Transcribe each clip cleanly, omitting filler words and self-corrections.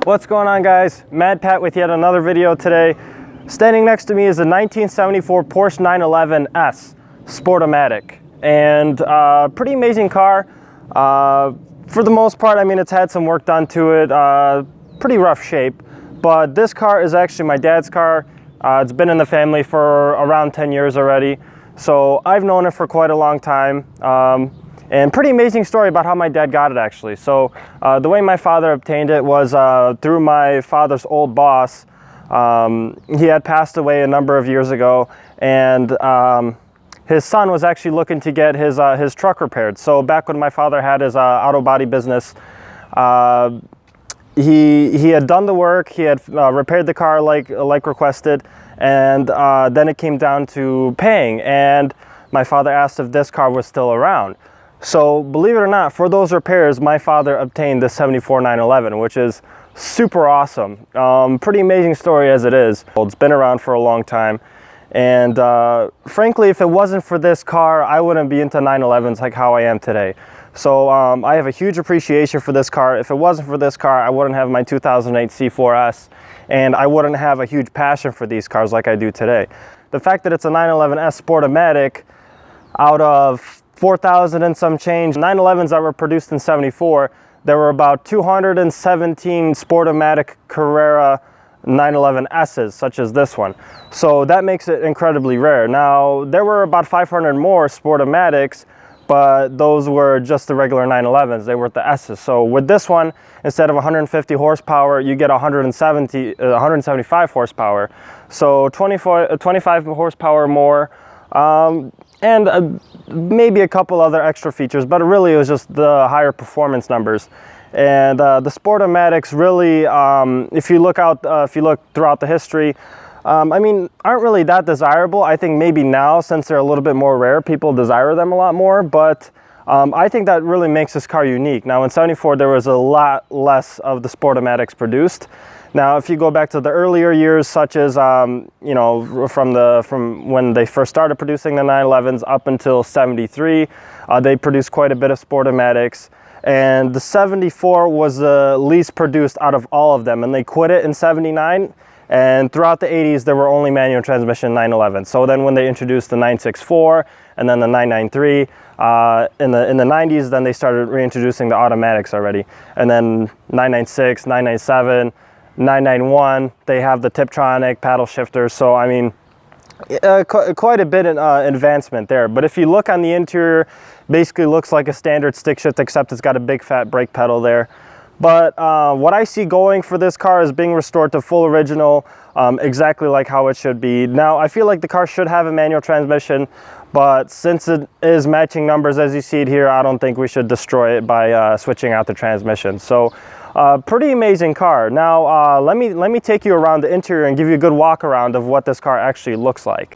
What's going on, guys? Madpatt with yet another video today. Standing next to me is a 1974 Porsche 911's Sportomatic, and pretty amazing car. For the most part, I mean, it's had some work done to it, pretty rough shape, but this car is actually my dad's car. It's been in the family for around 10 years already, so I've known it for quite a long time. And pretty amazing story about how my dad got it, actually. So the way my father obtained it was through my father's old boss. He had passed away a number of years ago, and his son was actually looking to get his truck repaired. So back when my father had his auto body business, he had done the work. He had repaired the car like requested, and then it came down to paying. And my father asked if this car was still around. So believe it or not, for those repairs, my father obtained the 74 911, which is super awesome. Pretty amazing story as it is. It's been around for a long time. And frankly, if it wasn't for this car, I wouldn't be into 911s like how I am today. So I have a huge appreciation for this car. If it wasn't for this car, I wouldn't have my 2008 C4S, and I wouldn't have a huge passion for these cars like I do today. The fact that it's a 911S Sportomatic, out of 4,000 and some change 911s that were produced in 74, there were about 217 Sportomatic Carrera 911S's, such as this one. So that makes it incredibly rare. Now, there were about 500 more Sportomatics, but those were just the regular 911s. They weren't the S's. So with this one, instead of 150 horsepower, you get 175 horsepower. So 25 horsepower more. And maybe a couple other extra features, but really it was just the higher performance numbers. And the Sportomatics really, if you look throughout the history, I mean, aren't really that desirable. I think maybe now, since they're a little bit more rare, people desire them a lot more, but I think that really makes this car unique. Now in 74, there was a lot less of the Sportomatics produced. Now, if you go back to the earlier years, such as, you know, from when they first started producing the 911s up until 73, they produced quite a bit of Sportomatics. And the 74 was the least produced out of all of them. And they quit it in 79. And throughout the 80s, there were only manual transmission 911s. So then when they introduced the 964 and then the 993, in the 90s, then they started reintroducing the automatics already. And then 996, 997, 991, they have the Tiptronic paddle shifters. So I mean, quite a bit in advancement there. But if you look on the interior, basically looks like a standard stick shift, except it's got a big fat brake pedal there. But what I see going for this car is being restored to full original, exactly like how it should be. Now, I feel like the car should have a manual transmission, but since it is matching numbers as you see it here, I don't think we should destroy it by switching out the transmission. So pretty amazing car. Now let me take you around the interior and give you a good walk around of what this car actually looks like.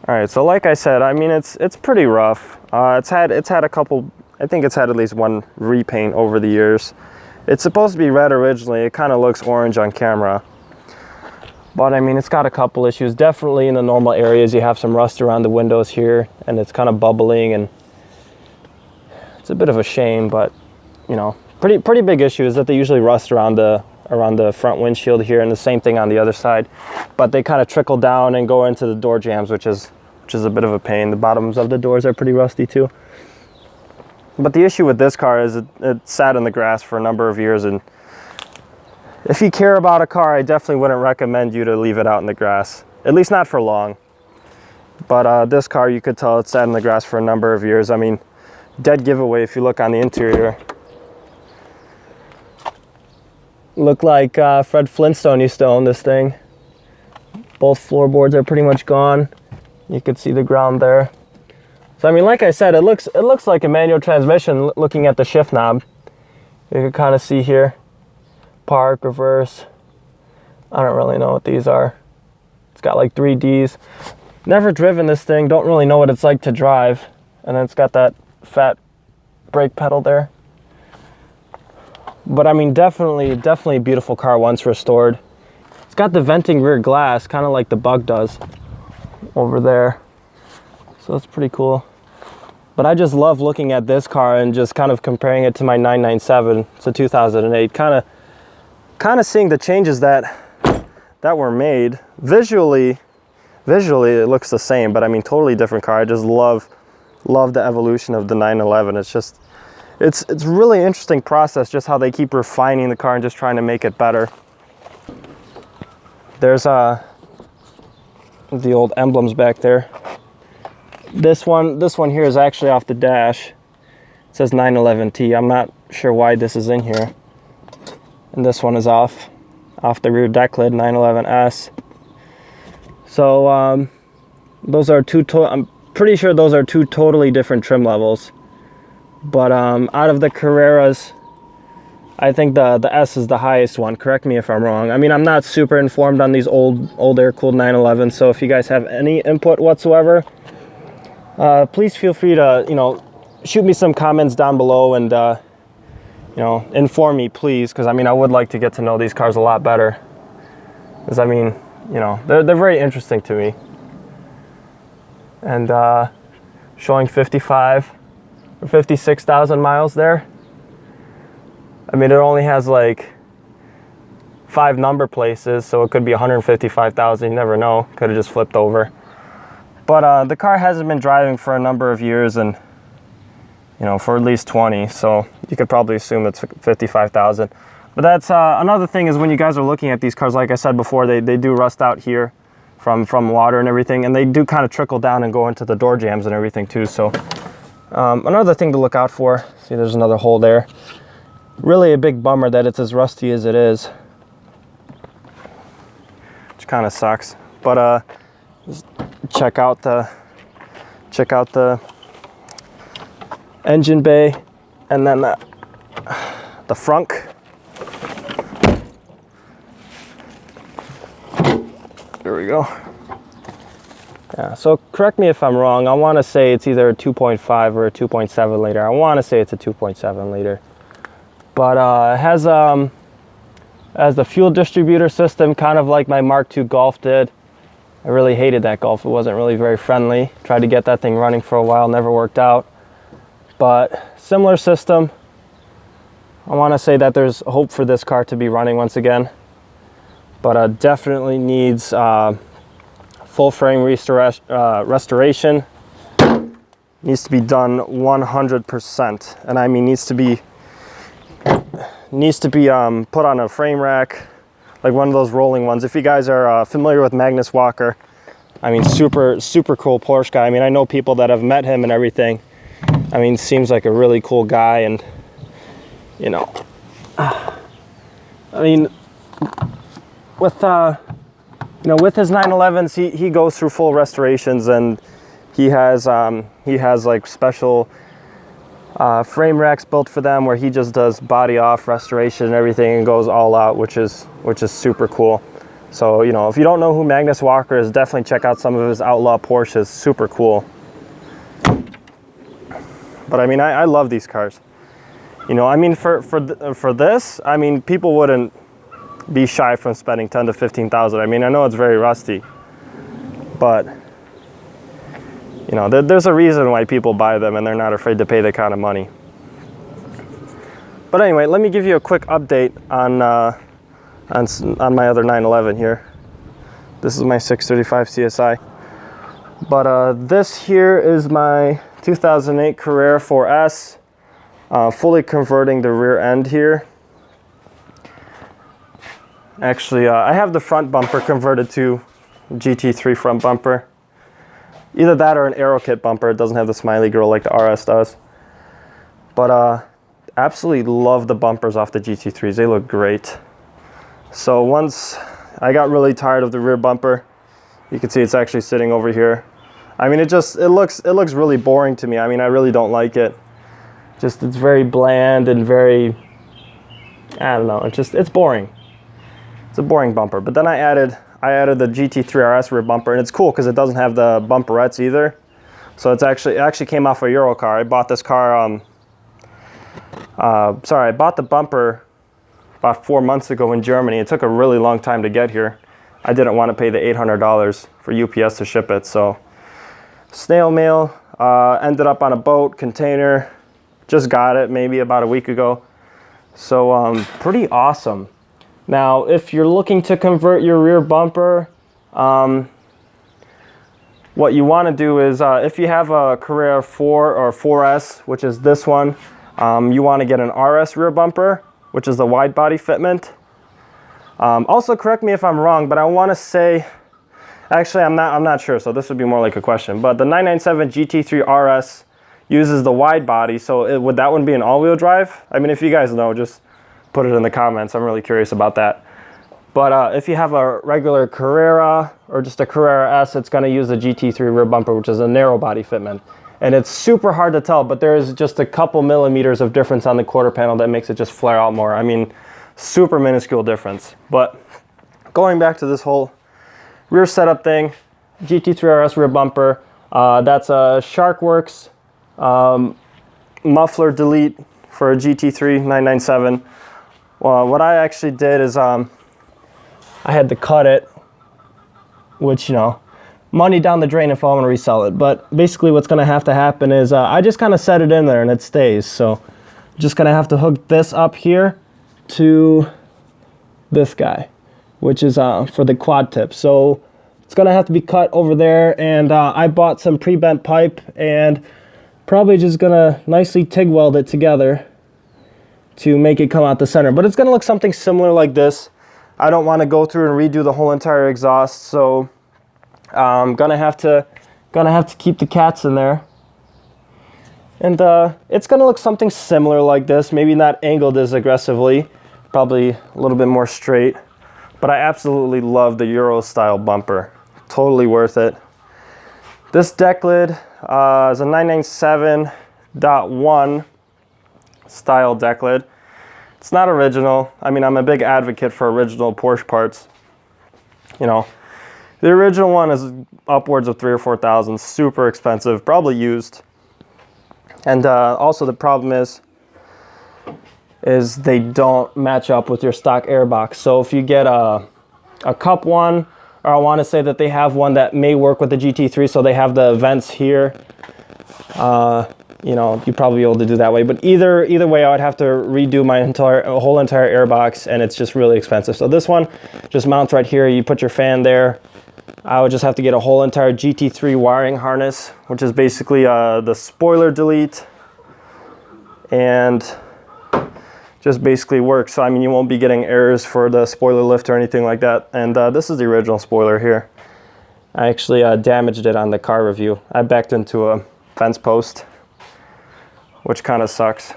All right, so like I said, I mean, it's pretty rough. It's had a couple, I think it's had at least one repaint over the years. It's supposed to be red originally. It kind of looks orange on camera, but I mean, it's got a couple issues. Definitely in the normal areas, you have some rust around the windows here, and it's kind of bubbling, and it's a bit of a shame, but you know, pretty big issue is that they usually rust around the front windshield here, and the same thing on the other side, but they kind of trickle down and go into the door jambs, which is a bit of a pain. The bottoms of the doors are pretty rusty too. But the issue with this car is it sat in the grass for a number of years, and if you care about a car, I definitely wouldn't recommend you to leave it out in the grass, at least not for long. But this car, you could tell it sat in the grass for a number of years. I mean, dead giveaway if you look on the interior. Look like Fred Flintstone used to own this thing. Both floorboards are pretty much gone. You could see the ground there. So I mean, like I said, it looks like a manual transmission looking at the shift knob. You can kind of see here, park, reverse. I don't really know what these are. It's got like 3 Ds. Never driven this thing, don't really know what it's like to drive. And then it's got that fat brake pedal there. But I mean, definitely a beautiful car once restored. It's got the venting rear glass, kind of like the Bug does over there. So that's pretty cool. But I just love looking at this car and just kind of comparing it to my 997. It's a 2008. Kind of kind of seeing the changes that were made. Visually it looks the same, but I mean, totally different car. I just love the evolution of the 911. It's just, it's really interesting process, just how they keep refining the car and just trying to make it better. There's the old emblems back there. This one here is actually off the dash. It says 911T. I'm not sure why this is in here. And this one is off the rear deck lid, 911S. So those are I'm pretty sure those are two totally different trim levels. But out of the Carreras, I think the S is the highest one. Correct me if I'm wrong. I mean, I'm not super informed on these old air-cooled 911s, so if you guys have any input whatsoever, please feel free to, you know, shoot me some comments down below and, you know, inform me, please, because I mean, I would like to get to know these cars a lot better. Because I mean, you know, they're very interesting to me. And showing 55 or 56,000 miles there. I mean, it only has like 5 number places, so it could be 155,000. You never know. Could have just flipped over. But the car hasn't been driving for a number of years, and you know, for at least 20. So you could probably assume it's 55,000. But that's another thing is when you guys are looking at these cars, like I said before, they do rust out here from water and everything, and they do kind of trickle down and go into the door jambs and everything too. So another thing to look out for. See, there's another hole there. Really a big bummer that it's as rusty as it is, which kind of sucks. But just check out the engine bay, and then the frunk. There we go. Yeah, so correct me if I'm wrong. I want to say it's either a 2.5 or a 2.7 liter. I want to say it's a 2.7 liter. But it has the fuel distributor system, kind of like my Mark II Golf did. I really hated that Golf. It wasn't really very friendly. Tried to get that thing running for a while, never worked out. But similar system. I want to say that there's hope for this car to be running once again. But definitely needs full frame restoration. Needs to be done 100%. And I mean, needs to be put on a frame rack, like one of those rolling ones. If you guys are familiar with Magnus Walker, I mean, super cool Porsche guy. I mean, I know people that have met him and everything. I mean, seems like a really cool guy, and you know, I mean, with you know, with his 911s, he goes through full restorations, and he has like special frame racks built for them where he just does body off restoration and everything and goes all out, which is super cool. So, you know, if you don't know who Magnus Walker is, definitely check out some of his outlaw Porsches. Super cool. But I mean, I love these cars. You know, I mean, for this, I mean, people wouldn't be shy from spending 10 to 15,000. I mean, I know it's very rusty, but you know, there's a reason why people buy them, and they're not afraid to pay that kind of money. But anyway, let me give you a quick update on my other 911 here. This is my 635 CSI. But this here is my 2008 Carrera 4S, fully converting the rear end here. Actually, I have the front bumper converted to GT3 front bumper. Either that or an Aero Kit bumper. It doesn't have the smiley girl like the RS does. But absolutely love the bumpers off the GT3s. They look great. So once I got really tired of the rear bumper, you can see it's actually sitting over here. I mean, it looks really boring to me. I mean, I really don't like it. Just, it's very bland and very, I don't know, it's boring. It's a boring bumper. But then I added the GT3 RS rear bumper, and it's cool because it doesn't have the bumperettes either. So it actually came off a Euro car. I bought this car, I bought the bumper about 4 months ago in Germany. It took a really long time to get here. I didn't want to pay the $800 for UPS to ship it, so snail mail, ended up on a boat, container, just got it maybe about a week ago. So pretty awesome. Now, if you're looking to convert your rear bumper, what you want to do is, if you have a Carrera 4 or 4S, which is this one, you want to get an RS rear bumper, which is the wide body fitment. Also, correct me if I'm wrong, but I want to say, actually, I'm not sure, so this would be more like a question. But the 997 GT3 RS uses the wide body, so would that one be an all-wheel drive? I mean, if you guys know, just put it in the comments. I'm really curious about that. But if you have a regular Carrera or just a Carrera S, it's going to use the GT3 rear bumper, which is a narrow body fitment. And it's super hard to tell, but there is just a couple millimeters of difference on the quarter panel that makes it just flare out more. I mean, super minuscule difference. But going back to this whole rear setup thing, GT3 RS rear bumper, that's a Sharkworks muffler delete for a GT3 997. Well, what I actually did is I had to cut it, which, you know, money down the drain if I want to resell it. But basically what's going to have to happen is I just kind of set it in there and it stays. So I'm just going to have to hook this up here to this guy, which is for the quad tip. So it's going to have to be cut over there. And I bought some pre-bent pipe and probably just going to nicely TIG weld it together to make it come out the center. But it's going to look something similar like this. I don't want to go through and redo the whole entire exhaust, so I'm gonna have to keep the cats in there. And it's gonna look something similar like this, maybe not angled as aggressively, probably a little bit more straight. But I absolutely love the Euro style bumper. Totally worth it. This deck lid is a 997.1 style deck lid. It's not original. I mean, I'm a big advocate for original Porsche parts. You know, the original one is upwards of $3,000 or $4,000, super expensive, probably used. And also the problem is they don't match up with your stock airbox. So if you get a cup one, or I want to say that they have one that may work with the GT3, so they have the vents here. You know, you'd probably be able to do that way. But either way, I would have to redo my whole entire airbox, and it's just really expensive. So this one just mounts right here. You put your fan there. I would just have to get a whole entire GT3 wiring harness, which is basically the spoiler delete, and just basically works. So I mean, you won't be getting errors for the spoiler lift or anything like that. And this is the original spoiler here. I actually damaged it on the car review. I backed into a fence post, which kind of sucks.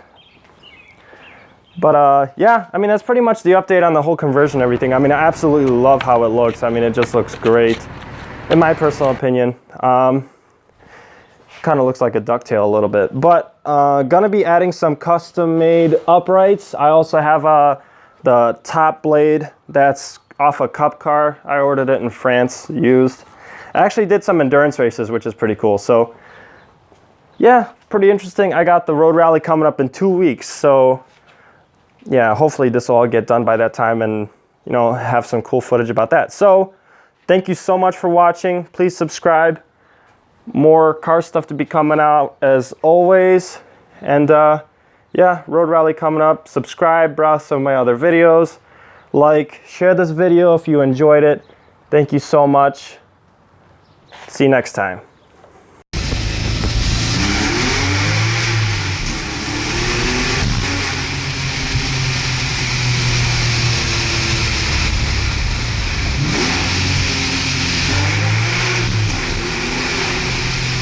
But yeah, I mean, that's pretty much the update on the whole conversion and everything. I mean, I absolutely love how it looks. I mean, it just looks great, in my personal opinion. Kind of looks like a ducktail a little bit. But gonna be adding some custom-made uprights. I also have the top blade that's off a cup car. I ordered it in France, used. I actually did some endurance races, which is pretty cool. So yeah, pretty interesting. I got the road rally coming up in 2 weeks, so yeah, hopefully this will all get done by that time and, you know, have some cool footage about that. So thank you so much for watching. Please subscribe. More car stuff to be coming out as always. And yeah, road rally coming up. Subscribe, browse some of my other videos. Like, share this video if you enjoyed it. Thank you so much. See you next time.